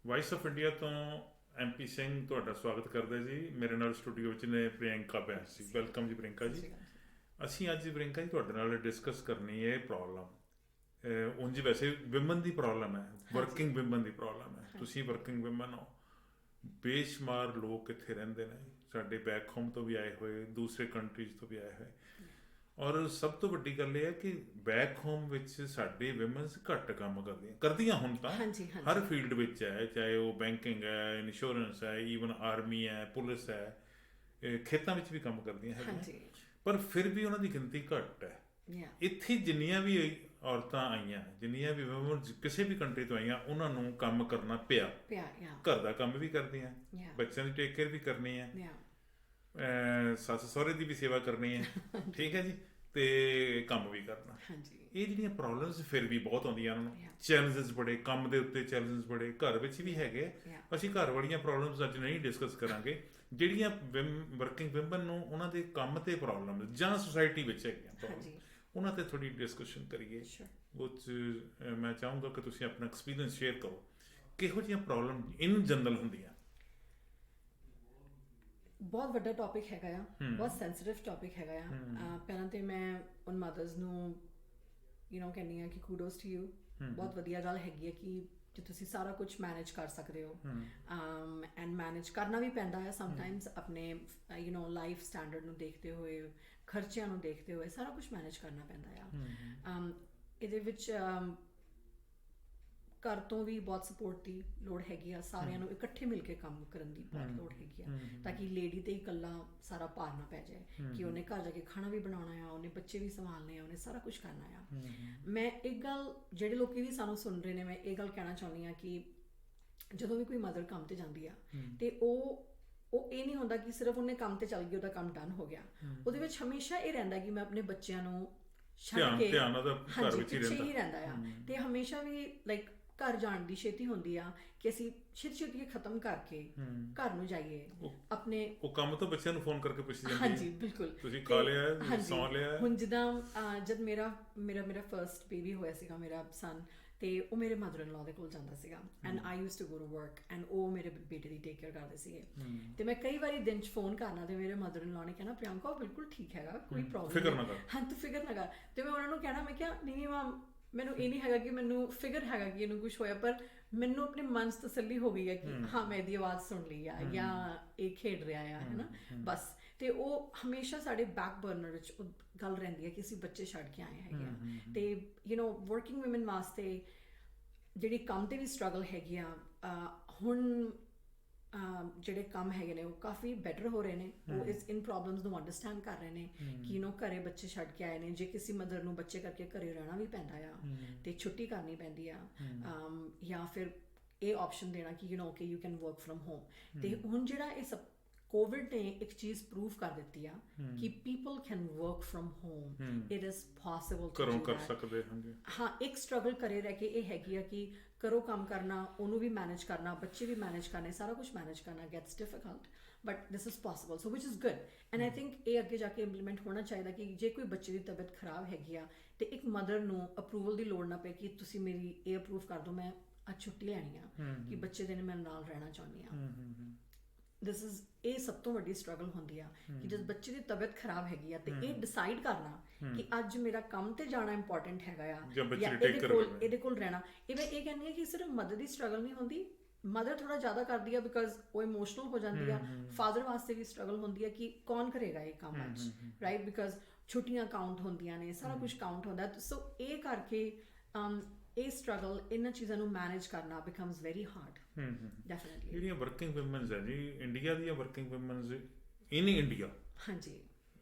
Vice of India ਤੋਂ MP Singh ਤੁਹਾਡਾ ਸਵਾਗਤ ਕਰਦਾ ਜੀ। ਮੇਰੇ ਨਾਲ ਸਟੂਡੀਓ ਵਿੱਚ ਨੇ ਪ੍ਰਿਯੰਕਾ ਬੈਂਸ ਜੀ। ਵੈਲਕਮ ਜੀ ਪ੍ਰਿਯੰਕਾ ਜੀ। ਅਸੀਂ ਅੱਜ ਪ੍ਰਿਯੰਕਾ ਜੀ ਤੁਹਾਡੇ ਨਾਲ ਡਿਸਕਸ ਕਰਨੀ ਹੈ ਪ੍ਰੋਬਲਮ। ਉਂਝ ਵੈਸੇ ਵਿਮਨ ਦੀ ਪ੍ਰੋਬਲਮ ਹੈ, ਵਰਕਿੰਗ ਵਿਮਨ ਦੀ ਪ੍ਰੋਬਲਮ ਹੈ। ਤੁਸੀਂ ਵਰਕਿੰਗ ਵਿਮਨ ਹੋ, ਬੇਸ਼ੁਮਾਰ ਲੋਕ ਇੱਥੇ ਰਹਿੰਦੇ ਨੇ, ਸਾਡੇ ਬੈਕ ਹੋਮ ਤੋਂ ਵੀ ਆਏ ਹੋਏ, ਦੂਸਰੇ ਕੰਟਰੀਜ਼ ਤੋਂ ਵੀ ਆਏ ਹੋਏ। ਔਰ ਸਭ ਤੋਂ ਵੱਡੀ ਗੱਲ ਇਹ ਹੈ ਕਿ ਬੈਕ ਹੋਮ ਵਿੱਚ ਸਾਡੇ ਵਿਮਨਸ ਘੱਟ ਕੰਮ ਕਰਦੀਆਂ ਹੁਣ ਤਾਂ ਹਰ ਫੀਲਡ ਵਿੱਚ ਹੈ, ਚਾਹੇ ਉਹ ਬੈਂਕਿੰਗ ਹੈ, ਇੰਸ਼ੋਰੈਂਸ ਹੈ, ਈਵਨ ਆਰਮੀ ਹੈ, ਪੁਲਿਸ ਹੈ, ਖੇਤਾਂ ਵਿੱਚ ਵੀ ਕੰਮ ਕਰਦੀਆਂ ਹੈਗੀਆਂ, ਪਰ ਫਿਰ ਵੀ ਉਹਨਾਂ ਦੀ ਗਿਣਤੀ ਘੱਟ ਹੈ। ਇੱਥੇ ਜਿੰਨੀਆਂ ਵੀ ਔਰਤਾਂ ਆਈਆਂ, ਜਿੰਨੀਆਂ ਵੀ ਵਿਮਨ ਕਿਸੇ ਵੀ ਕੰਟਰੀ ਤੋਂ ਆਈਆਂ, ਉਹਨਾਂ ਨੂੰ ਕੰਮ ਕਰਨਾ ਪਿਆ। ਘਰ ਦਾ ਕੰਮ ਵੀ ਕਰਦੀਆਂ, ਬੱਚਿਆਂ ਦੀ ਟੇਕ ਕੇਅਰ ਵੀ ਕਰਨੀ ਹੈ, ਸੱਸ ਸਹੁਰੇ ਦੀ ਵੀ ਸੇਵਾ ਕਰਨੀ ਹੈ, ਠੀਕ ਹੈ ਜੀ, ਤੇ ਕੰਮ ਵੀ ਕਰਨਾ। ਇਹ ਜਿਹੜੀਆਂ ਪ੍ਰੋਬਲਮਸ ਫਿਰ ਵੀ ਬਹੁਤ ਆਉਂਦੀਆਂ ਉਹਨਾਂ ਨੂੰ, ਚੈਲੰਜਸ ਬੜੇ, ਕੰਮ ਦੇ ਉੱਤੇ ਚੈਲੰਜਸ ਬੜੇ, ਘਰ ਵਿੱਚ ਵੀ ਹੈਗੇ। ਅਸੀਂ ਘਰ ਵਾਲੀਆਂ ਪ੍ਰੋਬਲਮਸ ਅੱਜ ਨਹੀਂ ਡਿਸਕਸ ਕਰਾਂਗੇ, ਜਿਹੜੀਆਂ ਵਰਕਿੰਗ ਵਿਮਨ ਨੂੰ ਉਹਨਾਂ ਦੇ ਕੰਮ ਤੇ ਪ੍ਰੋਬਲਮ ਜਾਂ ਸੁਸਾਇਟੀ ਵਿੱਚ ਹੈਗੀਆਂ ਪ੍ਰੋਬਲਮ, ਉਹਨਾਂ ਤੇ ਥੋੜ੍ਹੀ ਡਿਸਕਸ਼ਨ ਕਰੀਏ। ਉਹ 'ਚ ਮੈਂ ਚਾਹੂੰਗਾ ਕਿ ਤੁਸੀਂ ਆਪਣਾ ਐਕਸਪੀਰੀਅੰਸ ਸ਼ੇਅਰ ਕਰੋ, ਕਿਹੋ ਜਿਹੀਆਂ ਪ੍ਰੋਬਲਮ ਇਨ ਜਨਰਲ ਹੁੰਦੀਆਂ। ਬਹੁਤ ਵੱਡਾ ਟੌਪਿਕ ਹੈਗਾ ਆ, ਬਹੁਤ ਸੈਂਸਿਟਿਵ ਟੌਪਿਕ ਹੈਗਾ ਆ। ਪਹਿਲਾਂ ਤਾਂ ਮੈਂ ਉਨ ਮਦਰਸ ਨੂੰ ਕਹਿੰਦੀ ਹਾਂ ਕਿ ਕੂਡੋਸ ਟੂ ਯੂ। ਬਹੁਤ ਵਧੀਆ ਗੱਲ ਹੈਗੀ ਹੈ ਕਿ ਜੇ ਤੁਸੀਂ ਸਾਰਾ ਕੁਝ ਮੈਨੇਜ ਕਰ ਸਕਦੇ ਹੋ, ਐਂਡ ਮੈਨੇਜ ਕਰਨਾ ਵੀ ਪੈਂਦਾ ਹੈ ਸਮਟਾਈਮਸ, ਆਪਣੇ ਲਾਈਫ ਸਟੈਂਡਰਡ ਨੂੰ ਦੇਖਦੇ ਹੋਏ, ਖਰਚਿਆਂ ਨੂੰ ਦੇਖਦੇ ਹੋਏ ਸਾਰਾ ਕੁਝ ਮੈਨੇਜ ਕਰਨਾ ਪੈਂਦਾ ਆ। ਇਹਦੇ ਵਿੱਚ ਘਰ ਤੋਂ ਵੀ ਬਹੁਤ ਸਪੋਰਟ ਦੀ ਲੋੜ ਹੈਗੀ ਆ, ਸਾਰਿਆਂ ਨੂੰ ਇਕੱਠੇ ਮਿਲ ਕੇ ਕੰਮ ਕਰਨ ਦੀ ਬਹੁਤ ਲੋੜ ਹੈਗੀ ਆ, ਤਾਂ ਕਿ ਲੇਡੀ 'ਤੇ ਇਕੱਲਾ ਸਾਰਾ ਭਾਰ ਨਾ ਪੈ ਜਾਏ ਕਿ ਉਹਨੇ ਘਰ ਜਾ ਕੇ ਖਾਣਾ ਵੀ ਬਣਾਉਣਾ ਆ, ਉਹਨੇ ਬੱਚੇ ਵੀ ਸੰਭਾਲਣੇ ਆ, ਉਹਨੇ ਸਾਰਾ ਕੁਝ ਕਰਨਾ ਆ। ਮੈਂ ਇੱਕ ਗੱਲ, ਜਿਹੜੇ ਲੋਕ ਵੀ ਸਾਨੂੰ ਸੁਣ ਰਹੇ ਨੇ, ਮੈਂ ਇਹ ਗੱਲ ਕਹਿਣਾ ਚਾਹੁੰਦੀ ਹਾਂ ਕਿ ਜਦੋਂ ਵੀ ਕੋਈ ਮਦਰ ਕੰਮ 'ਤੇ ਜਾਂਦੀ ਆ ਅਤੇ ਉਹ ਇਹ ਨਹੀਂ ਹੁੰਦਾ ਕਿ ਸਿਰਫ ਉਹਨੇ ਕੰਮ 'ਤੇ ਚੱਲ ਗਈ, ਉਹਦਾ ਕੰਮ ਡਨ ਹੋ ਗਿਆ। ਉਹਦੇ ਵਿੱਚ ਹਮੇਸ਼ਾ ਇਹ ਰਹਿੰਦਾ ਕਿ ਮੈਂ ਆਪਣੇ ਬੱਚਿਆਂ ਨੂੰ ਛੱਡ ਕੇ, ਹਾਂਜੀ, ਪਿੱਛੇ ਹੀ ਰਹਿੰਦਾ ਆ। ਅਤੇ ਹਮੇਸ਼ਾ ਵੀ ਲਾਈਕ ਘਰ ਜਾਣ ਦੀ ਛੇਤੀ ਹੁੰਦੀ ਆ ਕਿ ਅਸੀਂ ਛੇਤੀ ਛੇਤੀ ਖਤਮ ਕਰਕੇ ਘਰ ਨੂੰ ਜਾਈਏ। ਆਪਣੇ ਉਹ ਕੰਮ ਤੋਂ ਬੱਚਿਆਂ ਨੂੰ ਫੋਨ ਕਰਕੇ ਪੁੱਛੀ ਜਾਂਦੀ, ਹਾਂਜੀ ਬਿਲਕੁਲ, ਤੁਸੀਂ ਖਾ ਲਿਆ, ਸੌਂ ਲਿਆ। ਹੁਣ ਜਿੱਦਾਂ ਜਦ ਮੇਰਾ ਫਰਸਟ ਬੇਬੀ ਹੋਇਆ ਸੀਗਾ, ਮੇਰਾ ਸਨ, ਅਤੇ ਉਹ ਮੇਰੇ ਮਦਰ ਇਨ ਲਾਅ ਦੇ ਕੋਲ ਜਾਂਦਾ ਸੀਗਾ, and I use to go to work, ਐਂਡ ਉਹ ਮੇਰੇ ਬੇਟੇ ਦੀ ਟੇਕ ਕੇਅਰ ਕਰਦੇ ਸੀਗੇ। ਅਤੇ ਮੈਂ ਕਈ ਵਾਰੀ ਦਿਨ 'ਚ ਫੋਨ ਕਰਨਾ ਅਤੇ ਮੇਰੇ ਮਦਰ ਇਨ ਲਾਅ ਨੇ ਕਹਿਣਾ, ਪ੍ਰਿਯੰਕਾ ਉਹ ਬਿਲਕੁਲ ਠੀਕ ਹੈਗਾ, ਕੋਈ ਪ੍ਰੋਬਲਮ ਨਹੀਂ, ਹਾਂ ਤੂੰ ਫਿਕਰ ਨਾ ਕਰ। ਅਤੇ ਮੈਂ ਉਹਨਾਂ ਨੂੰ ਕਹਿਣਾ, ਮੈਂ ਕਿਹਾ ਨਹੀਂ ਮਾਮ, ਮੈਨੂੰ ਇਹ ਨਹੀਂ ਹੈਗਾ ਕਿ ਮੈਨੂੰ ਫਿਕਰ ਹੈਗਾ ਕਿ ਇਹਨੂੰ ਕੁਛ ਹੋਇਆ, ਪਰ ਮੈਨੂੰ ਆਪਣੇ ਮਨ 'ਚ ਤਸੱਲੀ ਹੋ ਗਈ ਹੈ ਕਿ ਹਾਂ ਮੈਂ ਇਹਦੀ ਆਵਾਜ਼ ਸੁਣ ਲਈ ਆ, ਜਾਂ ਇਹ ਖੇਡ ਰਿਹਾ ਆ, ਹੈ ਨਾ, ਬਸ। ਅਤੇ ਉਹ ਹਮੇਸ਼ਾ ਸਾਡੇ ਬੈਕ ਬਰਨਰ ਵਿੱਚ ਉਹ ਗੱਲ ਰਹਿੰਦੀ ਹੈ ਕਿ ਅਸੀਂ ਬੱਚੇ ਛੱਡ ਕੇ ਆਏ ਹੈਗੇ ਆ। ਅਤੇ ਵਰਕਿੰਗ ਵੂਮਨ ਵਾਸਤੇ ਜਿਹੜੀ ਕੰਮ 'ਤੇ ਵੀ ਸਟਰਗਲ ਹੈਗੀ ਆ, ਹੁਣ ਜਿਹੜੇ ਕੰਮ ਹੈਗੇ ਨੇ ਉਹ ਕਾਫੀ ਬੈਟਰ ਹੋ ਰਹੇ ਨੇ। ਉਹ ਇਨ ਪ੍ਰੋਬਲਮਸ ਨੂੰ ਅੰਡਰਸਟੈਂਡ ਕਰ ਰਹੇ ਨੇ ਕਿ ਘਰੇ ਬੱਚੇ ਛੱਡ ਕੇ ਆਏ ਨੇ, ਜੇ ਕਿਸੇ ਮਦਰ ਨੂੰ ਬੱਚੇ ਕਰਕੇ ਘਰੇ ਰਹਿਣਾ ਵੀ ਪੈਂਦਾ ਆ ਅਤੇ ਛੁੱਟੀ ਕਰਨੀ ਪੈਂਦੀ ਆ, ਜਾਂ ਫਿਰ ਇਹ ਆਪਸ਼ਨ ਦੇਣਾ ਕਿ okay you can work from home. ਅਤੇ ਹੁਣ ਜਿਹੜਾ ਇਹ ਸਭ ਕੋਵਿਡ ਨੇ ਇੱਕ ਚੀਜ਼ ਪ੍ਰੂਵ ਕਰ ਦਿੱਤੀ ਆ ਕਿ people can work from home, it is possible ਘਰੋਂ ਕਰ ਸਕਦੇ। ਹਾਂ, ਇੱਕ ਸਟਰਗਲ ਘਰੇ ਰਹਿ ਕੇ ਇਹ ਹੈਗੀ ਆ ਕਿ ਘਰੋਂ ਕੰਮ ਕਰਨਾ, ਉਹਨੂੰ ਵੀ ਮੈਨੇਜ ਕਰਨਾ, ਬੱਚੇ ਵੀ ਮੈਨੇਜ ਕਰਨੇ, ਸਾਰਾ ਕੁਛ ਮੈਨੇਜ ਕਰਨਾ gets difficult, but this is possible, so which is good. And I think ਇਹ ਅੱਗੇ ਜਾ ਕੇ ਇੰਪਲੀਮੈਂਟ ਹੋਣਾ ਚਾਹੀਦਾ ਕਿ ਜੇ ਕੋਈ ਬੱਚੇ ਦੀ ਤਬੀਅਤ ਖਰਾਬ ਹੈਗੀ ਆ ਅਤੇ ਇੱਕ ਮਦਰ ਨੂੰ ਅਪਰੂਵਲ ਦੀ ਲੋੜ ਨਾ ਪਏ ਕਿ ਤੁਸੀਂ ਮੇਰੀ ਇਹ ਅਪਰੂਵ ਕਰ ਦਿਓ, ਮੈਂ ਅੱਜ ਛੁੱਟੀ ਲੈਣੀ ਆ ਕਿ ਬੱਚੇ ਦੇ ਮੈਂ ਨਾਲ ਰਹਿਣਾ ਚਾਹੁੰਦੀ ਹਾਂ। ਇਹ ਸਭ ਤੋਂ ਵੱਡੀ ਸਟਰਗਲ ਹੁੰਦੀ ਆ ਕਿ ਜਦ ਬੱਚੇ ਦੀ ਤਬੀਅਤ ਖਰਾਬ ਹੈਗੀ ਆ ਅਤੇ ਇਹ ਡਿਸਾਈਡ ਕਰਨਾ ਕਿ ਅੱਜ ਮੇਰਾ ਕੰਮ 'ਤੇ ਜਾਣਾ ਇੰਪੋਰਟੈਂਟ ਹੈਗਾ ਆ ਜਾਂ ਇਹਦੇ ਕੋਲ ਰਹਿਣਾ। ਮੈਂ ਇਹ ਕਹਿੰਦੀ ਹਾਂ ਕਿ ਸਿਰਫ ਮਦਰ ਦੀ ਸਟਰਗਲ ਨਹੀਂ ਹੁੰਦੀ, ਮਦਰ ਥੋੜ੍ਹਾ ਜ਼ਿਆਦਾ ਕਰਦੀ ਆ ਬਿਕੋਜ਼ ਉਹ ਇਮੋਸ਼ਨਲ ਹੋ ਜਾਂਦੀ ਆ। ਫਾਦਰ ਵਾਸਤੇ ਵੀ ਸਟਰਗਲ ਹੁੰਦੀ ਆ ਕਿ ਕੌਣ ਕਰੇਗਾ ਇਹ ਕੰਮ ਅੱਜ, ਰਾਈਟ, ਬਿਕੋਜ਼ ਛੁੱਟੀਆਂ ਕਾਊਂਟ ਹੁੰਦੀਆਂ ਨੇ, ਸਾਰਾ ਕੁਝ ਕਾਊਂਟ ਹੁੰਦਾ। ਸੋ ਇਹ ਕਰਕੇ ਇਹ ਸਟਰਗਲ, ਇਹਨਾਂ ਚੀਜ਼ਾਂ ਨੂੰ ਮੈਨੇਜ ਕਰਨਾ ਬਿਕਮਸ ਵੈਰੀ ਹਾਰਡ। ਡੈਫੀਨਿਟਲੀ ਜਿਹੜੀਆਂ ਵਰਕਿੰਗ ਵਿਮਨਸ ਹੈ ਜੀ, ਇੰਡੀਆ ਦੀਆਂ ਵਰਕਿੰਗ ਵਿਮਨਸ ਇਨ ਇੰਡੀਆ, ਹਾਂਜੀ,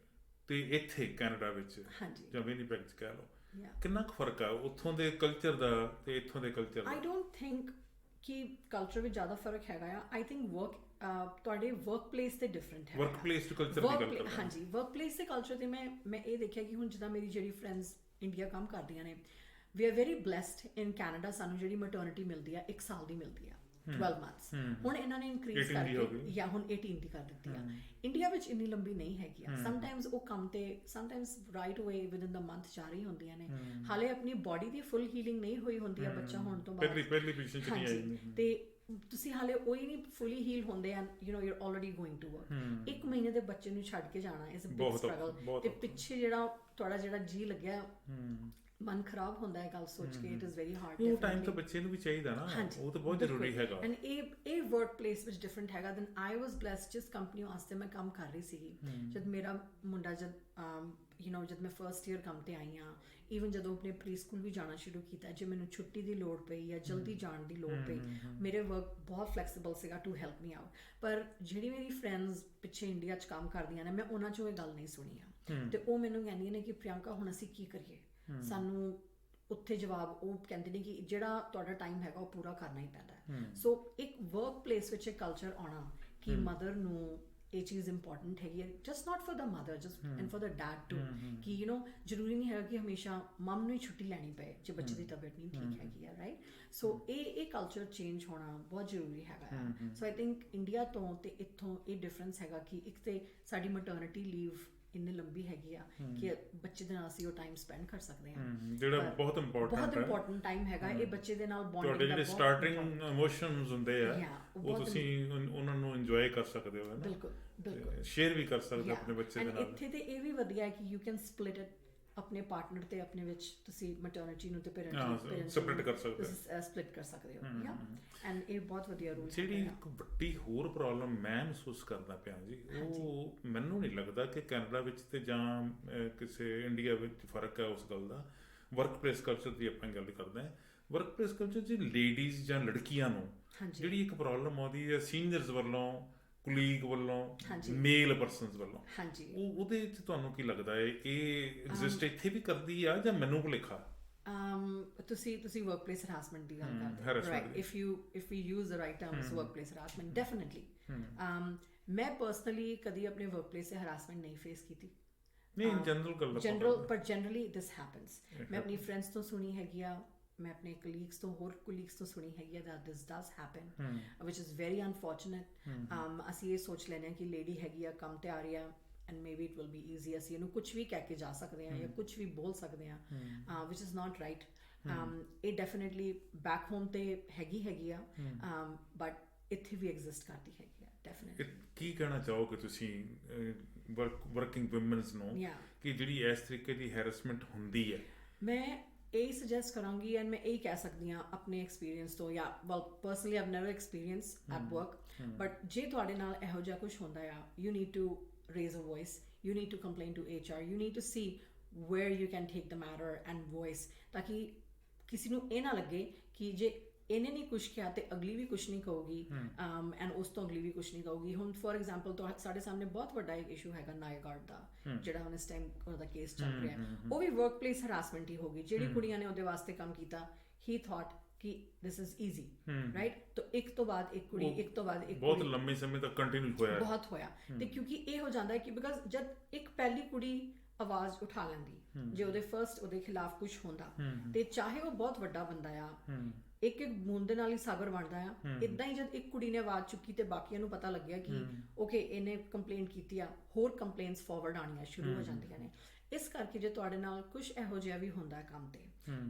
ਤੇ ਇੱਥੇ ਕੈਨੇਡਾ ਵਿੱਚ, ਹਾਂਜੀ, ਜਾਂ ਵਿਨੀਪੈਗ 'ਚ ਕਹਿ ਲਓ, ਕਿੰਨਾ ਕੁ ਫਰਕ ਆ ਉੱਥੋਂ ਦੇ ਕਲਚਰ ਦਾ ਤੇ ਇੱਥੋਂ ਦੇ culture the? I don't think ਕਿ ਕਲਚਰ ਵਿੱਚ ਜ਼ਿਆਦਾ ਫਰਕ ਹੈਗਾ ਆ। ਆਈ ਥਿੰਕ ਤੁਹਾਡੇ ਵਰਕ ਪਲੇਸ 'ਤੇ ਡਿਫਰੈਂਟ ਹੈ। ਵਰਕ ਪਲੇਸ ਟੂ ਕਲਚਰ ਦੀ ਗੱਲ ਕਰਦਾ, ਹਾਂਜੀ, ਵਰਕ ਪਲੇਸ 'ਤੇ ਕਲਚਰ 'ਤੇ ਮੈਂ ਇਹ ਦੇਖਿਆ ਕਿ ਹੁਣ ਜਿੱਦਾਂ ਮੇਰੀ ਜਿਹੜੀ ਫਰੈਂਡਸ ਇੰਡੀਆ ਕੰਮ ਕਰਦੀਆਂ ਨੇ, we are very blessed in Canada. ਸਾਨੂੰ ਜਿਹੜੀ ਮੈਟਰਨਿਟੀ ਮਿਲਦੀ ਆ 1 ਸਾਲ ਦੀ ਮਿਲਦੀ ਆ, 12 months। ਹੁਣ ਇਹਨਾਂ ਨੇ ਇਨਕਰੀਜ਼ ਕਰਕੇ ਜਾਂ ਹੁਣ 18 ਦੀ ਕਰ ਦਿੱਤੀ ਆ। ਇੰਡੀਆ ਵਿੱਚ ਇੰਨੀ ਲੰਬੀ ਨਹੀਂ ਹੈਗੀ ਆ। ਸਮਟਾਈਮਸ ਉਹ ਕੰਮ 'ਤੇ ਸਮਟਾਈਮਸ ਰਾਈਟ ਅਵੇ ਵਿਦਨ ਦਾ ਮੰਥ ਜਾ ਰਹੀ ਹੁੰਦੀਆਂ ਨੇ, ਹਾਲੇ ਆਪਣੀ ਬੋਡੀ ਦੀ ਫੁੱਲ ਹੀਲਿੰਗ ਨਹੀਂ ਹੋਈ ਹੁੰਦੀ ਆ ਬੱਚਾ ਹੋਣ ਤੋਂ ਬਾਅਦ। ਪਹਿਲੀ ਪੋਜੀਸ਼ਨ 'ਚ ਨਹੀਂ ਆਈ। ਅਤੇ ਤੁਸੀਂ ਹਾਲੇ ਉਹੀ ਨਹੀਂ ਫੁੱਲੀ ਹੀਲ ਹੁੰਦੇ and you know you are already going to work. 1 ਮਹੀਨੇ ਦੇ ਬੱਚੇ ਨੂੰ ਛੱਡ ਕੇ ਜਾਣਾ ਇਜ਼ ਅ ਬਿਗ ਸਟਰਗਲ, ਤੇ ਪਿੱਛੇ ਜਿਹੜਾ ਤੁਹਾਡਾ ਜਿਹੜਾ ਜੀ ਲੱਗਿਆ ਮਨ ਖਰਾਬ ਹੁੰਦਾ ਹੈ ਗੱਲ ਸੋਚ ਕੇ। It is very hard. ਉਹ ਟਾਈਮ ਤਾਂ ਬੱਚੇ ਨੂੰ ਵੀ ਚਾਹੀਦਾ ਨਾ, ਉਹ ਤਾਂ ਬਹੁਤ ਜ਼ਰੂਰੀ ਹੈਗਾ। ਐਂਡ ਇਹ ਵਰਕ ਪਲੇਸ ਵਿੱਚ ਡਿਫਰੈਂਟ ਹੈਗਾ। ਦੈਨ ਆਈ ਵਾਸ ਬਲੈਸਡ ਜਿਸ ਕੰਪਨੀ ਵਾਸਤੇ ਮੈਂ ਕੰਮ ਕਰ ਰਹੀ ਸੀਗੀ, ਜਦ ਮੇਰਾ ਮੁੰਡਾ ਜਦ ਜਦ ਮੈਂ ਫਰਸਟ ਈਅਰ ਕੰਮ ਤੇ ਆਈ ਹਾਂ, ਈਵਨ ਜਦੋਂ ਆਪਣੇ ਪ੍ਰੀ ਸਕੂਲ ਵੀ ਜਾਣਾ ਸ਼ੁਰੂ ਕੀਤਾ, ਜੇ ਮੈਨੂੰ ਛੁੱਟੀ ਦੀ ਲੋੜ ਪਈ ਜਾਂ ਜਲਦੀ ਜਾਣ ਦੀ ਲੋੜ ਪਈ, ਮੇਰੇ ਵਰਕ ਬਹੁਤ ਫਲੈਕਸੀਬਲ ਸੀਗਾ ਟੂ ਹੈਲਪ ਮੀ ਆਊਟ। ਪਰ ਜਿਹੜੀ ਮੇਰੀ ਫਰੈਂਡਸ ਪਿੱਛੇ ਇੰਡੀਆ 'ਚ ਕੰਮ ਕਰਦੀਆਂ ਨੇ, ਮੈਂ ਉਹਨਾਂ 'ਚੋਂ ਇਹ ਗੱਲ ਨਹੀਂ ਸੁਣੀ ਆ, ਤੇ ਉਹ ਮੈਨੂੰ ਕਹਿੰਦੀਆਂ ਨੇ ਕਿ ਪ੍ਰਿਯੰਕਾ ਹੁਣ ਅਸੀਂ ਕੀ ਕਰੀਏ। ਸਾਨੂੰ ਉੱਥੇ ਜਵਾਬ ਉਹ ਕਹਿੰਦੇ ਨੇ ਕਿ ਜਿਹੜਾ ਤੁਹਾਡਾ ਟਾਈਮ ਹੈਗਾ ਉਹ ਪੂਰਾ ਕਰਨਾ ਹੀ ਪੈਂਦਾ। ਸੋ ਇੱਕ ਵਰਕ ਪਲੇਸ ਵਿੱਚ ਇਹ ਕਲਚਰ ਆਉਣਾ ਕਿ ਮਦਰ ਨੂੰ ਇਹ ਚੀਜ਼ ਇੰਪੋਰਟੈਂਟ ਹੈਗੀ ਹੈ, just not for the mother, just and for the dad too, ਕਿ ਜ਼ਰੂਰੀ ਨਹੀਂ ਹੈਗਾ ਕਿ ਹਮੇਸ਼ਾ ਮਮ ਨੂੰ ਹੀ ਛੁੱਟੀ ਲੈਣੀ ਪਏ ਜੇ ਬੱਚੇ ਦੀ ਤਬੀਅਤ ਨਹੀਂ ਠੀਕ ਹੈਗੀ ਹੈ, ਰਾਈਟ। ਸੋ ਇਹ ਕਲਚਰ ਚੇਂਜ ਹੋਣਾ ਬਹੁਤ ਜ਼ਰੂਰੀ ਹੈਗਾ। ਸੋ ਆਈ ਥਿੰਕ ਇੰਡੀਆ ਤੋਂ ਤੇ ਇੱਥੋਂ ਇਹ ਡਿਫਰੈਂਸ ਹੈਗਾ ਕਿ ਇੱਕ ਤੇ ਸਾਡੀ ਮੈਟਰਨਿਟੀ ਲੀਵ ਇੰਨੀ ਲੰਬੀ ਹੈਗੀ ਆ ਕਿ ਬੱਚੇ ਦੇ ਨਾਲ ਅਸੀਂ ਉਹ ਟਾਈਮ ਸਪੈਂਡ ਕਰ ਸਕਦੇ ਹਾਂ, ਜਿਹੜਾ ਬਹੁਤ ਇੰਪੋਰਟੈਂਟ ਟਾਈਮ ਹੈਗਾ। ਇਹ ਬੱਚੇ ਦੇ ਨਾਲ ਬੌਂਡਿੰਗ ਤੁਹਾਡੇ ਜਿਹੜੇ ਸਟਾਰਟਿੰਗ ਇਮੋਸ਼ਨਸ ਹੁੰਦੇ ਆ ਉਹ ਤੁਸੀਂ ਉਹਨਾਂ ਨੂੰ ਇੰਜੋਏ ਕਰ ਸਕਦੇ ਹੋ, ਬਿਲਕੁਲ ਸ਼ੇਅਰ ਵੀ ਕਰ ਸਕਦੇ ਹੋ ਆਪਣੇ ਬੱਚੇ ਦੇ ਨਾਲ। ਇੱਥੇ ਤੇ ਇਹ ਵੀ ਵਧੀਆ ਹੈ ਕਿ ਯੂ ਕੈਨ ਸਪਲਿਟ ਇਟ ਆਪਣੇ ਪਾਰਟਨਰ ਤੇ ਆਪਣੇ ਵਿੱਚ, ਤੁਸੀਂ ਮੈਟਰਨਿਟੀ ਨੂੰ ਤੇ ਪੈਰੈਂਟਸ ਸਪਲਿਟ ਕਰ ਸਕਦੇ ਹੋ। ਐਂਡ ਇਹ ਬਹੁਤ ਵਧੀਆ ਰੂਲ। ਜਿਹੜੀ ਇੱਕ ਵੱਡੀ ਹੋਰ ਪ੍ਰੋਬਲਮ ਮੈਂ ਮਹਿਸੂਸ ਕਰਦਾ ਪਿਆ ਜੀ, ਉਹ ਮੈਨੂੰ ਨਹੀਂ ਲੱਗਦਾ ਕਿ ਕੈਨੇਡਾ ਵਿੱਚ ਤੇ ਜਾਂ ਕਿਸੇ ਇੰਡੀਆ ਵਿੱਚ ਫਰਕ ਹੈ ਉਸ ਗੱਲ ਦਾ। ਵਰਕ ਪਲੇਸ ਕਲਚਰ ਦੀ ਆਪਾਂ ਗੱਲ ਕਰਦੇ ਹਾਂ। ਵਰਕ ਪਲੇਸ ਕਲਚਰ 'ਚ ਲੇਡੀਜ਼ ਜਾਂ ਲੜਕੀਆਂ ਨੂੰ ਜਿਹੜੀ ਇੱਕ ਪ੍ਰੋਬਲਮ ਆਉਂਦੀ ਹੈ ਸੀਨੀਅਰਸ ਵੱਲੋਂ, ਕੁਲੀਗ ਵੱਲੋਂ, ਮੇਲ ਪਰਸਨਸ ਵੱਲੋਂ, ਉਹਦੇ ਵਿੱਚ ਤੁਹਾਨੂੰ ਕੀ ਲੱਗਦਾ ਹੈ ਇਹ ਐਗਜ਼ਿਸਟ ਇੱਥੇ ਵੀ ਕਰਦੀ ਆ ਜਾਂ ਮੈਨੂੰ ਭੁਲੇਖਾ? ਤੁਸੀਂ ਵਰਕਪਲੇਸ ਹਰਾਸਮੈਂਟ ਦੀ ਗੱਲ ਕਰਦੇ ਹੋ, right? If we use the right terms, workplace harassment, definitely. ਮੈਂ ਪਰਸਨਲੀ ਕਦੀ ਆਪਣੇ ਵਰਕਪਲੇਸ ਤੇ ਹਰਾਸਮੈਂਟ ਨਹੀਂ ਫੇਸ ਕੀਤੀ। ਨਹੀਂ, ਜਨਰਲੀ ਦਿਸ ਹੈਪਨਸ। ਮੈਂ ਆਪਣੀ ਫਰੈਂਡਸ ਤੋਂ ਸੁਣੀ ਹੈਗੀ ਆ, ਮੈਂ ਆਪਣੇ ਹੋਰ ਕੁਲੀਗਸ ਤੋਂ ਸੁਣੀ ਹੈਗੀ ਆ that this does happen, which is very unfortunate. ਅਸੀਂ ਇਹ ਸੋਚ ਲੈਂਦੇ ਹਾਂ ਕਿ ਲੇਡੀ ਹੈਗੀ ਆ, ਕੰਮ ਤੇ ਆ ਰਹੀ ਆ, and maybe it will be easy, ਅਸੀਂ ਇਹਨੂੰ ਕੁਝ ਵੀ ਕਹਿ ਕੇ ਜਾ ਸਕਦੇ ਹਾਂ ਜਾਂ ਕੁਝ ਵੀ ਬੋਲ ਸਕਦੇ ਹਾਂ, which is not right. ਇਹ ਡੈਫੀਨਿਟਲੀ ਬੈਕ ਹੋਮ ਤੇ ਹੈਗੀ ਆ, ਬਟ ਇੱਥੇ ਵੀ ਐਗਜ਼ਿਸਟ ਕਰਦੀ ਹੈਗੀ ਆ ਡੈਫੀਨਿਟਲੀ। ਕੀ ਕਹਿਣਾ ਚਾਹੋਗੇ ਤੁਸੀਂ ਵਰਕਿੰਗ ਵੂਮਨਸ ਨੂੰ ਕਿ ਜਿਹੜੀ ਇਸ ਤਰੀਕੇ ਦੀ ਹੈਰੈਸਮੈਂਟ ਹੁੰਦੀ ਹੈ? ਮੈਂ ਇਹੀ ਸੁਜੈਸਟ ਕਰਾਂਗੀ, ਐਂਡ ਮੈਂ ਇਹੀ ਕਹਿ ਸਕਦੀ ਹਾਂ ਆਪਣੇ ਐਕਸਪੀਰੀਅੰਸ ਤੋਂ, ਜਾਂ personally I've never experience at work, but ਜੇ ਤੁਹਾਡੇ ਨਾਲ ਇਹੋ ਜਿਹਾ ਕੁਝ ਹੁੰਦਾ ਆ, you need to raise a voice, you need to complain to HR, you need to see where you can take the matter and voice, ताकि किसी ਨੂੰ ਇਹ ਨਾ ਲੱਗੇ ਕਿ ਜੇ ਇਹਨੇ ਨਹੀਂ ਕੁਝ ਕਿਹਾ ਤੇ ਅਗਲੀ ਵੀ ਕੁਝ ਨਹੀਂ ਕਹੂਗੀ, ਐਂਡ ਉਸ ਤੋਂ ਅਗਲੀ ਵੀ ਕੁਝ ਨਹੀਂ ਕਹੂਗੀ। ਹੁਣ ਫੋਰ ਐਗਜ਼ਾਮਪਲ ਸਾਡੇ ਸਾਹਮਣੇ ਬਹੁਤ ਵੱਡਾ ਇੱਕ ਇਸ਼ੂ ਹੈਗਾ ਨਾਇਗਾਰਡ ਦਾ, ਜਿਹੜਾ ਹੁਣ ਇਸ ਟਾਈਮ ਉਹਦਾ ਕੇਸ ਚੱਲ ਰਿਹਾ, ਉਹ ਵੀ ਵਰਕ ਪਲੇਸ ਹਰਾਸਮੈਂਟ ਹੀ ਹੋਗੀ। ਜਿਹੜੀ ਕੁੜੀਆਂ ਨੇ ਉਹਦੇ ਵਾਸਤੇ ਕੰਮ ਕੀਤਾ, ਹੀ ਥਾਟ ਕਿ this is easy, right? तो ਇੱਕ ਤੋਂ ਬਾਅਦ ਇੱਕ ਕੁੜੀ, ਇੱਕ ਤੋਂ ਬਾਅਦ ਇੱਕ ਬਹੁਤ ਲੰਮੇ ਸਮੇਂ ਤੱਕ ਕੰਟੀਨਿਊ ਹੋਇਆ, ਬਹੁਤ ਹੋਇਆ। ਤੇ ਕਿਉਂਕਿ ਇਹ ਹੋ ਜਾਂਦਾ ਹੈ ਕਿ ਬਿਕਾਜ਼ ਜਦ ਇੱਕ ਪਹਿਲੀ ਕੁੜੀ ਆਵਾਜ਼ ਉਠਾ ਲੈਂਦੀ, ਜੇ ਉਹਦੇ ਖਿਲਾਫ ਕੁਝ ਹੁੰਦਾ, ਤੇ ਚਾਹੇ ਉਹ ਬਹੁਤ ਵੱਡਾ ਬੰਦਾ ਆ, ਇੱਕ ਬੂੰਦ ਦੇ ਨਾਲ ਹੀ ਸਾਗਰ ਬਣਦਾ ਆ। ਇਦਾਂ ਹੀ ਜਦ ਇੱਕ ਕੁੜੀ ਨੇ ਆਵਾਜ਼ ਚੁੱਕੀ ਤੇ ਬਾਕੀਆਂ ਨੂੰ ਪਤਾ ਲੱਗਿਆ ਕਿ ਓਕੇ ਇਹਨੇ ਕੰਪਲੇਂਟ ਕੀਤੀ ਆ, ਹੋਰ ਕੰਪਲੇਂਟਸ ਫਾਰਵਰਡ ਆਉਣੀਆਂ ਸ਼ੁਰੂ ਹੋ ਜਾਂਦੀਆਂ ਨੇ। ਇਸ ਕਰਕੇ ਜੇ ਤੁਹਾਡੇ ਨਾਲ ਕੁਝ ਇਹੋ ਜਿਹਾ ਵੀ ਹੁੰਦਾ ਹੈ ਕੰਮ ਤੇ,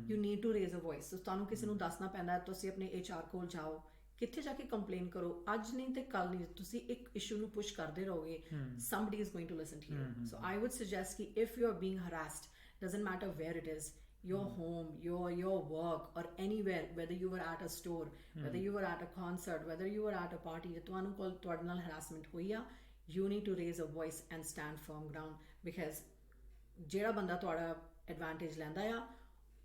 you need to raise a voice. ਤੁਹਾਨੂੰ ਕਿਸੇ ਨੂੰ ਦੱਸਣਾ ਪੈਂਦਾ, ਤੁਸੀਂ ਆਪਣੇ HR ਕੋਲ ਜਾਓ, ਕਿੱਥੇ ਜਾ ਕੇ ਕੰਪਲੇਨ ਕਰੋ। ਅੱਜ ਨਹੀਂ ਤੇ ਕੱਲ ਨਹੀਂ, ਤੁਸੀਂ ਇੱਕ ਇਸ਼ੂ ਨੂੰ ਪੁਸ਼ ਕਰਦੇ ਰਹੋਗੇ, somebody is going to listen to you. So I would suggest ਕਿ if you are being harassed, doesn't matter where it is, your home, your work, or anywhere, whether you were at a store, whether you were at a concert, whether you were at a party, ਜੇ ਤੁਹਾਨੂੰ ਕੋਲ ਤੁਹਾਡੇ ਨਾਲ harassment ਹੋਈ ਆ, you need to raise a voice and stand firm ground, because ਜਿਹੜਾ ਬੰਦਾ ਤੁਹਾਡਾ ਐਡਵਾਂਟੇਜ ਲੈਂਦਾ ਆ,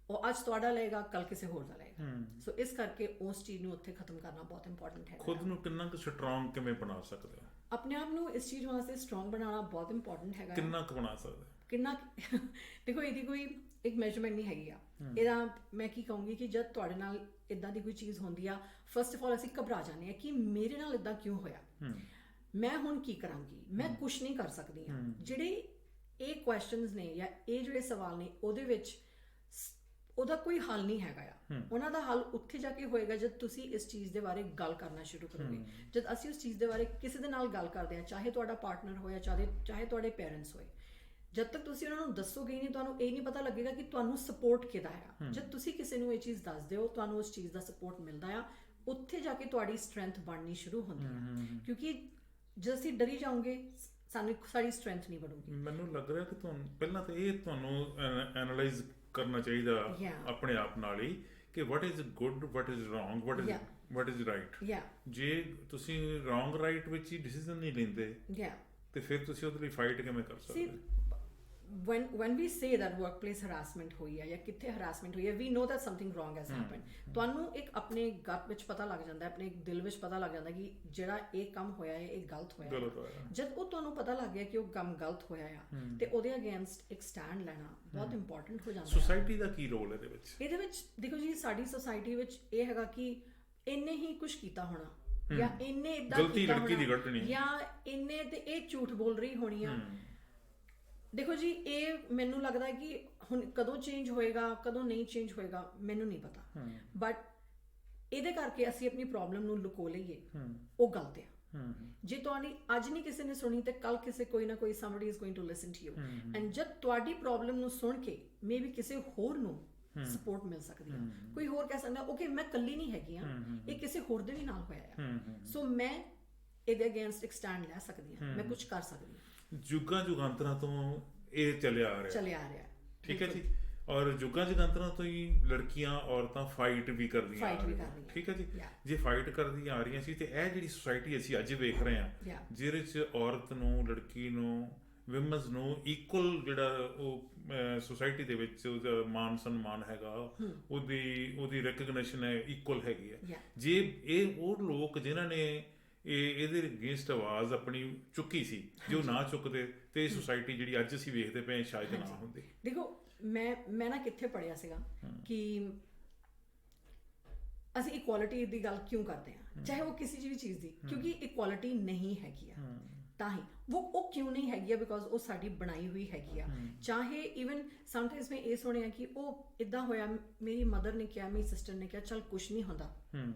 ਉਹ ਅੱਜ ਤੁਹਾਡਾ ਲਏਗਾ, ਕੱਲ ਕਿਸੇ ਹੋਰ ਦਾ ਲਏਗਾ। ਸੋ ਇਸ ਕਰਕੇ ਉਸ ਚੀਜ਼ ਨੂੰ ਉੱਥੇ ਖਤਮ ਕਰਨਾ ਬਹੁਤ ਇੰਪੋਰਟੈਂਟ ਹੈ। ਖੁਦ ਨੂੰ ਕਿੰਨਾ ਕੁ ਸਟਰੋਂਗ ਕਿਵੇਂ ਬਣਾ ਸਕਦੇ ਹੋ? ਆਪਣੇ ਆਪ ਨੂੰ ਇਸ ਚੀਜ਼ ਵਾਸਤੇ ਸਟਰੋਂਗ ਬਣਾਉਣਾ ਬਹੁਤ ਇੰਪੋਰਟੈਂਟ ਹੈਗਾ। ਕਿੰਨਾ ਕੁ ਬਣਾ ਸਕਦੇ? ਕਿੰਨਾ ਦੇਖੋ, ਇਹਦੀ ਕੋਈ ਇੱਕ ਮੈਜਰਮੈਂਟ ਨਹੀਂ ਹੈਗੀ ਆ। ਇਹਦਾ ਮੈਂ ਕੀ ਕਹੂੰਗੀ ਕਿ ਜਦ ਤੁਹਾਡੇ ਨਾਲ ਇਦਾਂ ਦੀ ਕੋਈ ਚੀਜ਼ ਹੁੰਦੀ ਆ, ਫਸਟ ਆਫ ਆਲ ਅਸੀਂ ਘਬਰਾ ਜਾਂਦੇ ਹਾਂ ਕਿ ਮੇਰੇ ਨਾਲ ਇਦਾਂ ਕਿਉਂ ਹੋਇਆ, ਮੈਂ ਹੁਣ ਕੀ ਕਰਾਂਗੀ, ਮੈਂ ਕੁਝ ਨਹੀਂ ਕਰ ਸਕਦੀ ਹਾਂ। ਜਿਹੜੇ ਇਹ ਕੁਐਸਚਨਸ ਨੇ ਜਾਂ ਇਹ ਜਿਹੜੇ ਸਵਾਲ ਨੇ, ਉਹਦੇ ਵਿੱਚ ਉਹਦਾ ਕੋਈ ਹੱਲ ਨਹੀਂ ਹੈਗਾ ਆ। ਉਹਨਾਂ ਦਾ ਹੱਲ ਉੱਥੇ ਜਾ ਕੇ ਹੋਏਗਾ ਜਦ ਤੁਸੀਂ ਇਸ ਚੀਜ਼ ਦੇ ਬਾਰੇ ਗੱਲ ਕਰਨਾ ਸ਼ੁਰੂ ਕਰੋਗੇ। ਜਦ ਅਸੀਂ ਉਸ ਚੀਜ਼ ਦੇ ਬਾਰੇ ਕਿਸੇ ਦੇ ਨਾਲ ਗੱਲ ਕਰਦੇ ਹਾਂ, ਚਾਹੇ ਤੁਹਾਡਾ ਪਾਰਟਨਰ ਹੋਇਆ, ਚਾਹੇ ਤੁਹਾਡੇ ਪੇਰੈਂਟਸ ਹੋਏ, ਜਦ ਤੱਕ ਤੁਸੀਂ ਉਹਨਾਂ ਨੂੰ ਦੱਸੋਗੇ ਹੀ ਨਹੀਂ, ਤੁਹਾਨੂੰ ਇਹ ਨਹੀਂ ਪਤਾ ਲੱਗੇਗਾ ਕਿ ਤੁਹਾਨੂੰ ਸਪੋਰਟ ਕਿਹਦਾ ਆ। ਜਦ ਤੁਸੀਂ ਕਿਸੇ ਨੂੰ ਇਹ ਚੀਜ਼ ਦੱਸਦੇ ਹੋ, ਤੁਹਾਨੂੰ ਉਸ ਚੀਜ਼ ਦਾ ਸਪੋਰਟ ਮਿਲਦਾ ਆ, ਉੱਥੇ ਜਾ ਕੇ ਤੁਹਾਡੀ ਸਟਰੈਂਥ ਬਣਨੀ ਸ਼ੁਰੂ ਹੁੰਦੀ ਹੈ, ਕਿਉਂਕਿ ਜੇ ਅਸੀਂ ਡਰੀ ਜਾਓਗੇ ਸਾਨੂੰ ਸਾਡੀ ਸਟਰੈਂਥ ਨਹੀਂ ਬਣੂਗੀ। ਮੈਨੂੰ ਲੱਗ ਰਿਹਾ ਕਿ ਤੁਹਾਨੂੰ ਪਹਿਲਾਂ ਤਾਂ ਇਹ ਤੁਹਾਨੂੰ ਐਨਾਲਾਈਜ਼ ਕਰਨਾ ਚਾਹੀਦਾ ਆਪਣੇ ਆਪ ਨਾਲ ਹੀ ਕਿ what is good, what is wrong, what is right। ਜੇ ਤੁਸੀਂ wrong right ਵਿੱਚ ਹੀ ਡਿਸੀਜਨ ਨਹੀਂ ਲੈਂਦੇ ਤੇ ਫਿਰ ਤੁਸੀਂ ਉਹਦੇ ਲਈ ਫਾਈਟ ਕਿਵੇਂ ਕਰ ਸਕਦੇ? when we say that workplace harassment ਹੋਈ ਹੈ ਜਾਂ ਕਿੱਥੇ harassment ਹੋਈ ਹੈ, we know that something wrong has happened। ਤੁਹਾਨੂੰ ਇੱਕ ਆਪਣੇ gut ਵਿੱਚ ਪਤਾ ਲੱਗ ਜਾਂਦਾ, ਆਪਣੇ ਦਿਲ ਵਿੱਚ ਪਤਾ ਲੱਗ ਜਾਂਦਾ ਕਿ ਜਿਹੜਾ ਇਹ ਕੰਮ ਹੋਇਆ ਹੈ ਇਹ ਗਲਤ ਹੋਇਆ। ਜਦ ਉਹ ਤੁਹਾਨੂੰ ਪਤਾ ਲੱਗ ਗਿਆ ਕਿ ਉਹ ਕੰਮ ਗਲਤ ਹੋਇਆ ਆ ਤੇ ਉਹਦੇ ਅਗੇਂਸਟ ਇੱਕ ਸਟੈਂਡ ਲੈਣਾ ਬਹੁਤ ਇੰਪੋਰਟੈਂਟ ਹੋ ਜਾਂਦਾ। ਸੋਸਾਇਟੀ ਦਾ ਕੀ ਰੋਲ ਇਹਦੇ ਵਿੱਚ? ਇਹਦੇ ਵਿੱਚ ਦੇਖੋ ਜੀ, ਸਾਡੀ ਸੋਸਾਇਟੀ ਵਿੱਚ ਇਹ ਹੈਗਾ ਕਿ ਇਹਨੇ ਹੀ ਕੁਝ ਕੀਤਾ ਹੋਣਾ ਜਾਂ ਇਹਨੇ ਇਦਾਂ ਗਲਤੀ ਲੜਕੀ ਦੀ ਗਲਤੀ ਜਾਂ ਇਹਨੇ ਤੇ ਇਹ ਝੂਠ ਬੋਲ ਰਹੀ ਹੋਣੀ ਆ। ਦੇਖੋ ਜੀ, ਇਹ ਮੈਨੂੰ ਲੱਗਦਾ ਕਿ ਹੁਣ ਕਦੋਂ ਚੇਂਜ ਹੋਏਗਾ ਕਦੋਂ ਨਹੀਂ ਚੇਂਜ ਹੋਏਗਾ ਮੈਨੂੰ ਨਹੀਂ ਪਤਾ, ਬਟ ਇਹਦੇ ਕਰਕੇ ਅਸੀਂ ਆਪਣੀ ਪ੍ਰੋਬਲਮ ਨੂੰ ਲੁਕੋ ਲਈਏ ਉਹ ਗਲਤ ਆ। ਜੇ ਤੁਹਾਡੀ ਅੱਜ ਨਹੀਂ ਕਿਸੇ ਨੇ ਸੁਣੀ ਤੇ ਕੱਲ ਕਿਸੇ ਕੋਈ ਨਾ ਕੋਈ somebody is going to listen to you and ਜਦ ਤੁਹਾਡੀ ਪ੍ਰੋਬਲਮ ਨੂੰ ਸੁਣ ਕੇ ਮੇਬੀ ਕਿਸੇ ਹੋਰ ਨੂੰ ਸਪੋਰਟ ਮਿਲ ਸਕਦੀ ਹੈ। ਕੋਈ ਹੋਰ ਕਹਿ ਸਕਦਾ ਓਕੇ ਮੈਂ ਇਕੱਲੀ ਨਹੀਂ ਹੈਗੀ ਆ, ਇਹ ਕਿਸੇ ਹੋਰ ਦੇ ਵੀ ਨਾਲ ਹੋਇਆ ਆ, ਸੋ ਮੈਂ ਇਹਦੇ ਅਗੇਂਸਟ ਇੱਕ ਸਟੈਂਡ ਲੈ ਸਕਦੀ ਹਾਂ, ਮੈਂ ਕੁਝ ਕਰ ਸਕਦੀ ਹਾਂ। ਜੁਗਾਂ ਜੁਗਾਂਤਰਾਂ ਤੋਂ ਇਹ ਚੱਲਿਆ ਆ ਰਿਹਾ ਠੀਕ ਹੈ ਜੀ, ਔਰ ਜੁਗਾਂ ਜੁਗਾਂਤਰਾਂ ਤੋਂ ਹੀ ਲੜਕੀਆਂ ਔਰਤਾਂ ਫਾਈਟ ਵੀ ਕਰਦੀਆਂ ਆ ਰਹੀਆਂ, ਠੀਕ ਹੈ ਜੀ। ਜੇ ਫਾਈਟ ਕਰਦੀਆਂ ਆ ਰਹੀਆਂ ਸੀ ਤੇ ਇਹ ਜਿਹੜੀ ਸੁਸਾਇਟੀ ਅਸੀਂ ਅੱਜ ਵੇਖ ਰਹੇ ਹਾਂ ਜਿਹਦੇ 'ਚ ਔਰਤ ਨੂੰ, ਲੜਕੀ ਨੂੰ, ਵਿਮਨਸ ਨੂੰ ਇਕੁਅਲ ਜਿਹੜਾ ਉਹ ਸੁਸਾਇਟੀ ਦੇ ਵਿੱਚ ਉਹਦਾ ਮਾਨ ਸਨਮਾਨ ਹੈਗਾ, ਉਹਦੀ ਰੈਕਗਨੇਸ਼ਨ ਹੈ, ਇਕੁਅਲ ਹੈਗੀ ਹੈ। ਜੇ ਇਹ ਉਹ ਲੋਕ ਜਿਨ੍ਹਾਂ ਨੇ ਇਹਦੇ ਅਗੇਂਸਟ ਆਵਾਜ਼ ਆਪਣੀ ਚੁੱਕੀ ਸੀ, ਜੋ ਨਾ ਚੁੱਕਦੇ ਤੇ ਇਹ ਸੁਸਾਇਟੀ ਜਿਹੜੀ ਅੱਜ ਅਸੀਂ ਵੇਖਦੇ ਪਏ ਸ਼ਾਇਦ ਨਾ ਹੁੰਦੀ। ਦੇਖੋ ਮੈਂ ਨਾ ਕਿੱਥੇ ਪੜ੍ਹਿਆ ਸੀਗਾ ਕਿ ਅਸੀਂ ਇਕੁਆਲਿਟੀ ਦੀ ਗੱਲ ਕਿਉਂ ਕਰਦੇ ਹਾਂ, ਚਾਹੇ ਉਹ ਕਿਸੇ ਵੀ ਚੀਜ਼ ਦੀ, ਕਿਉਂਕਿ ਇਕੁਆਲਿਟੀ ਨਹੀਂ ਹੈਗੀ ਆ ਤਾਂ ਹੀ ਉਹ ਕਿਉਂ ਨਹੀਂ ਹੈਗੀ ਆ, ਬਿਕੋਜ਼ ਉਹ ਸਾਡੀ ਬਣਾਈ ਹੋਈ ਹੈਗੀ ਆ। ਚਾਹੇ ਈਵਨ ਸਮਟਾਈਮਸ ਮੈਂ ਇਹ ਸੁਣਿਆ ਕਿ ਉਹ ਇੱਦਾਂ ਹੋਇਆ, ਮੇਰੀ ਮਦਰ ਨੇ ਕਿਹਾ, ਮੇਰੀ ਸਿਸਟਰ ਨੇ ਕਿਹਾ ਚੱਲ ਕੁਛ ਨਹੀਂ ਹੁੰਦਾ,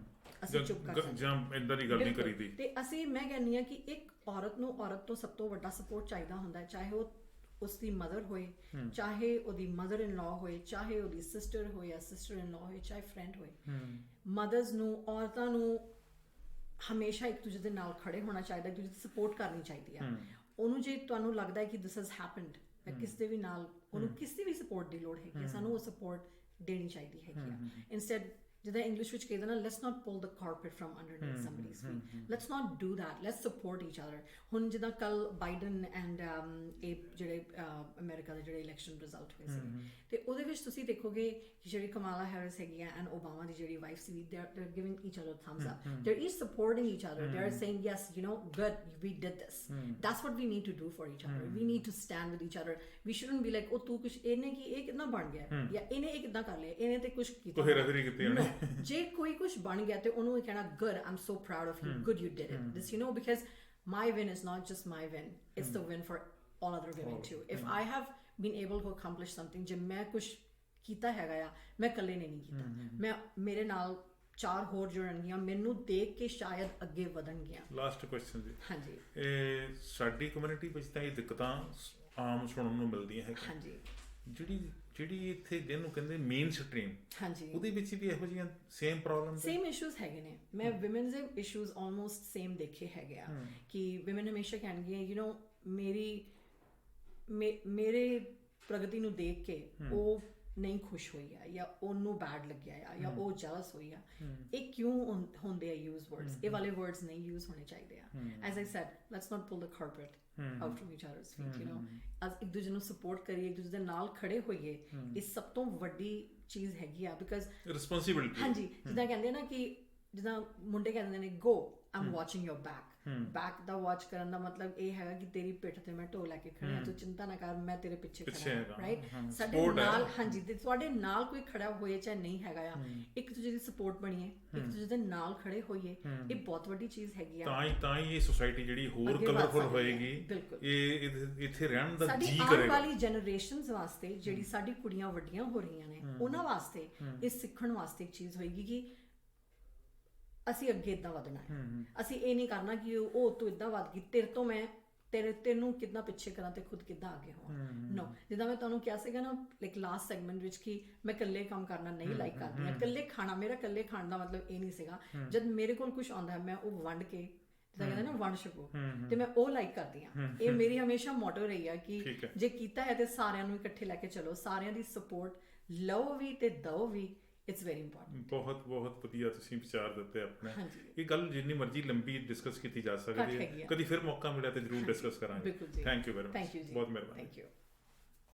ਅਸੀਂ ਚੁੱਪ ਕਰ ਸਕਦੇ। ਤੇ ਅਸੀਂ ਮੈਂ ਕਹਿੰਦੀ ਹਾਂ ਕਿ ਇੱਕ ਔਰਤ ਨੂੰ ਔਰਤ ਤੋਂ ਸਭ ਤੋਂ ਵੱਡਾ ਸਪੋਰਟ ਚਾਹੀਦਾ ਹੁੰਦਾ, ਚਾਹੇ ਉਹ ਉਸਦੀ ਮਦਰ ਹੋਏ, ਚਾਹੇ ਉਹਦੀ ਮਦਰ ਇਨ ਲਾਅ ਹੋਏ, ਚਾਹੇ ਉਹਦੀ ਸਿਸਟਰ ਹੋਏ ਜਾਂ ਸਿਸਟਰ ਇਨ ਲਾਅ ਹੋਏ, ਚਾਹੇ ਫਰੈਂਡ ਹੋਏ। ਮਦਰਸ ਨੂੰ, ਔਰਤਾਂ ਨੂੰ ਹਮੇਸ਼ਾ ਇੱਕ ਦੂਜੇ ਦੇ ਨਾਲ ਖੜੇ ਹੋਣਾ ਚਾਹੀਦਾ, ਇੱਕ ਦੂਜੇ ਦੀ ਸਪੋਰਟ ਕਰਨੀ ਚਾਹੀਦੀ ਆ। ਉਹਨੂੰ ਜੇ ਤੁਹਾਨੂੰ ਲੱਗਦਾ ਹੈ ਕਿ ਦਿਸ ਹੈਜ਼ ਹੈਪਨਡ ਜਾਂ ਕਿਸ ਦੇ ਵੀ ਨਾਲ ਉਹਨੂੰ ਕਿਸ ਦੀ ਵੀ ਸਪੋਰਟ ਦੀ ਲੋੜ ਹੈਗੀ, ਸਾਨੂੰ ਉਹ ਸਪੋਰਟ ਦੇਣੀ ਚਾਹੀਦੀ ਹੈਗੀ ਆ। ਇੰਸਟੈਡ ਜਿੱਦਾਂ ਇੰਗਲਿਸ਼ ਵਿੱਚ ਕਹਿੰਦੇ ਨਾ, let's not pull the carpet from underneath somebody's feet, let's not do that, let's support each other. ਹੁਣ ਜਿੱਦਾਂ ਕੱਲ ਬਾਈਡਨ ਐਂਡ ਇਹ ਜਿਹੜੇ ਅਮਰੀਕਾ ਦੇ ਜਿਹੜੇ ਇਲੈਕਸ਼ਨ ਰਿਜ਼ਲਟ ਹੋਏ ਸੀ ਤੇ ਉਹਦੇ ਵਿੱਚ ਤੁਸੀਂ ਦੇਖੋਗੇ ਕਿ ਜਿਹੜੀ ਕਮਾਲਾ ਹੈਰਿਸ ਹੈਗੀ ਆ ਐਂਡ ਓਬਾਮਾ ਦੀ ਜਿਹੜੀ wife C, they are giving each other thumbs up, they're each supporting each other, they are saying yes, you know, good, we did this, that's what we need to do for each other, we need to stand with each other, we shouldn't be like oh ਤੂੰ ਕੁਛ ਇਹਨੇ ਕੀ ਇਹ ਕਿੱਦਾਂ ਬਣ ਗਿਆ ਜਾਂ ਇਹਨੇ ਇਹ ਕਿੱਦਾਂ ਕਰ ਲਿਆ, ਇਹਨੇ ਤੇ ਕੁਛ ਕੀਤਾ। ਜੇ ਕੋਈ ਕੁਛ ਬਣ ਗਿਆ ਤੇ ਉਹਨੂੰ ਇਹ ਕਹਿਣਾ good, I'm so proud of you, good you did it, this, you know, because my win is not just my win, it's the win for all other women too। if I have been able to accomplish something, ਜੇ ਮੈਂ ਕੁਛ ਕੀਤਾ ਹੈਗਾ ਆ, ਮੈਂ ਇਕੱਲੇ ਨੇ ਨਹੀਂ ਕੀਤਾ, ਮੇਰੇ ਨਾਲ 4 ਹੋਰ ਜੁੜਨਗੀਆਂ, ਮੈਨੂੰ ਦੇਖ ਕੇ ਸ਼ਾਇਦ ਅੱਗੇ ਵਧਣਗੀਆਂ। ਲਾਸਟ ਕੁਐਸਚਨ ਜੀ, ਹਾਂਜੀ, ਇਹ ਸਾਡੀ ਕਮਿਊਨਿਟੀ ਵਿੱਚ ਤਾਂ ਇਹ ਦਿੱਕਤਾਂ ਆਮ ਸੁਣਨ ਨੂੰ ਮਿਲਦੀਆਂ ਹੈ। ਹਾਂਜੀ, ਜਿਹੜੀ ਇੱਥੇ ਜਿਹਨੂੰ ਕਹਿੰਦੇ ਮੇਨ ਸਟ੍ਰੀਮ, ਹਾਂਜੀ, ਉਹਦੇ ਵਿੱਚ ਵੀ ਇਹੋ ਜਿਹੀਆਂ ਸੇਮ ਪ੍ਰੋਬਲਮ, ਸੇਮ ਇਸ਼ੂਜ਼ ਹੈਗੇ ਨੇ। ਮੈਂ ਵਿਮਨਸ ਦੇ ਇਸ਼ੂਜ਼ ਆਲਮੋਸਟ ਸੇਮ ਦੇਖੇ ਹੈਗੇ ਆ ਕਿ ਵਿਮਨ ਹਮੇਸ਼ਾ ਕਹਿਣਗੇ ਯੂ نو ਮੇਰੇ ਪ੍ਰਗਤੀ ਨੂੰ ਦੇਖ ਕੇ ਉਹ ਨਹੀਂ ਖੁਸ਼ ਹੋਈ ਆ ਜਾਂ ਉਹਨੂੰ ਬੈਡ ਲੱਗਿਆ ਆ ਜਾਂ ਉਹ ਜੈਲਸ ਹੋਈ ਆ। ਇਹ ਕਿਉਂ ਹੁੰਦੇ ਆ ਯੂਜ਼ ਵਰਡਸ? ਇਹ ਵਾਲੇ ਵਰਡਸ ਨਹੀਂ ਯੂਜ਼ ਹੋਣੇ ਚਾਹੀਦੇ ਆ। As I said, let's not pull the carpet out from each other's feet, you know, as ਇੱਕ ਦੂਜੇ ਨੂੰ ਸਪੋਰਟ ਕਰੀਏ, ਇੱਕ ਦੂਜੇ ਦੇ ਨਾਲ ਖੜੇ ਹੋਈਏ, ਇਹ ਸਭ ਤੋਂ ਵੱਡੀ ਚੀਜ਼ ਹੈਗੀ ਆ। ਬਿਕਾਜ਼ ਰਿਸਪੌਂਸਿਬਿਲਿਟੀ, ਹਾਂਜੀ, ਜਿੱਦਾਂ ਕਹਿੰਦੇ ਆ ਨਾ ਕਿ ਜਿੱਦਾਂ ਮੁੰਡੇ ਕਹਿੰਦੇ ਨੇ ਗੋ ਆਮ ਵਾਚਿੰਗ ਯੋਰ ਬੈਕ ਦਾ ਵਾਚ ਕਰਨ ਦਾ ਮਤਲਬ ਇਹ ਹੈਗਾ ਕਿ ਤੇਰੀ ਪਿੱਠ ਤੇ ਮੈਂ ਢੋ ਲੈ ਕੇ ਖੜੀ ਹਾਂ, ਤੂੰ ਚਿੰਤਾ ਨਾ ਕਰ, ਮੈਂ ਤੇਰੇ ਪਿੱਛੇ ਖੜਾ ਹਾਂ, ਰਾਈਟ? ਸਾਡੇ ਨਾਲ, ਹਾਂਜੀ, ਤੇ ਤੁਹਾਡੇ ਨਾਲ ਕੋਈ ਖੜਾ ਹੋਏ ਚਾਹੇ ਨਹੀਂ ਹੈਗਾ ਆ, ਇੱਕ ਦੂਜੇ ਦੀ ਸਪੋਰਟ ਬਣੀਏ, ਇੱਕ ਦੂਜੇ ਦੇ ਨਾਲ ਖੜੇ ਹੋਈਏ, ਇਹ ਬਹੁਤ ਵੱਡੀ ਚੀਜ਼ ਹੈਗੀ ਆ। ਤਾਂ ਹੀ ਇਹ ਸੁਸਾਇਟੀ ਜਿਹੜੀ ਹੋਰ ਕਲਰਫੁਲ ਹੋਏਗੀ, ਇਹ ਇੱਥੇ ਰਹਿਣ ਦਾ ਜੀ ਕਰੇਗਾ। ਸਾਡੀ ਆਉਣ ਵਾਲੀ ਜਨਰੇਸ਼ਨਸ ਵਾਸਤੇ, ਜਿਹੜੀ ਸਾਡੀ ਕੁੜੀਆਂ ਵੱਡੀਆਂ ਹੋ ਰਹੀਆਂ ਨੇ, ਉਹਨਾਂ ਵਾਸਤੇ ਇਹ ਸਿੱਖਣ ਵਾਸਤੇ ਇੱਕ ਚੀਜ਼ ਹੋਏਗੀ ਕਿ ਅਸੀਂ ਅੱਗੇ ਇੱਦਾਂ ਵਧਣਾ ਹੈ। ਅਸੀਂ ਇਹ ਨਹੀਂ ਕਰਨਾ ਕਿ ਉਹ ਤੂੰ ਇੱਦਾਂ ਵੱਧ ਗਈ, ਤੇਰੇ ਤੋਂ ਮੈਂ ਤੈਨੂੰ ਕਿੱਦਾਂ ਪਿੱਛੇ ਕਰਾਂ ਤੇ ਖੁਦ ਕਿੱਦਾਂ ਅੱਗੇ ਹੋਵਾਂ। ਨੋ, ਜਿੱਦਾਂ ਮੈਂ ਤੁਹਾਨੂੰ ਕਿਹਾ ਸੀਗਾ ਨਾ ਲਾਈਕ ਲਾਸਟ ਸੈਗਮੈਂਟ ਵਿੱਚ ਕਿ ਮੈਂ ਇਕੱਲੇ ਕੰਮ ਕਰਨਾ ਨਹੀਂ ਲਾਈਕ ਕਰਦੀ ਹਾਂ। ਇਕੱਲੇ ਖਾਣਾ, ਮੇਰਾ ਇਕੱਲੇ ਖਾਣ ਦਾ ਮਤਲਬ ਇਹ ਨਹੀਂ ਸੀਗਾ। ਜਦ ਮੇਰੇ ਕੋਲ ਕੁਝ ਆਉਂਦਾ ਮੈਂ ਉਹ ਵੰਡ ਕੇ, ਜਿੱਦਾਂ ਕਹਿੰਦੇ ਨਾ ਵੰਡ ਛਕੋ, ਤੇ ਮੈਂ ਉਹ ਲਾਈਕ ਕਰਦੀ ਹਾਂ। ਇਹ ਮੇਰੀ ਹਮੇਸ਼ਾ ਮੋਟੋ ਰਹੀ ਆ ਕਿ ਜੇ ਕੀਤਾ ਹੈ ਤੇ ਸਾਰਿਆਂ ਨੂੰ ਇਕੱਠੇ ਲੈ ਕੇ ਚਲੋ, ਸਾਰਿਆਂ ਦੀ ਸਪੋਰਟ ਲਓ ਵੀ ਤੇ ਦਓ ਵੀ। It's very important. ਬਹੁਤ ਬਹੁਤ ਵਧੀਆ ਤੁਸੀਂ ਵਿਚਾਰ ਦਿੱਤੇ ਆਪਣੇ। ਇਹ ਗੱਲ ਜਿੰਨੀ ਮਰਜ਼ੀ ਲੰਬੀ ਡਿਸਕਸ ਕੀਤੀ ਜਾ ਸਕਦੀ ਹੈ, ਕਦੀ ਫਿਰ ਮੌਕਾ ਮਿਲਿਆ ਤੇ ਜ਼ਰੂਰ ਡਿਸਕਸ ਕਰਾਂਗੇ। ਥੈਂਕ ਯੂ ਵੈਰੀ ਮਚ, ਬਹੁਤ ਮਿਹਰਬਾਨੀ। Thank you.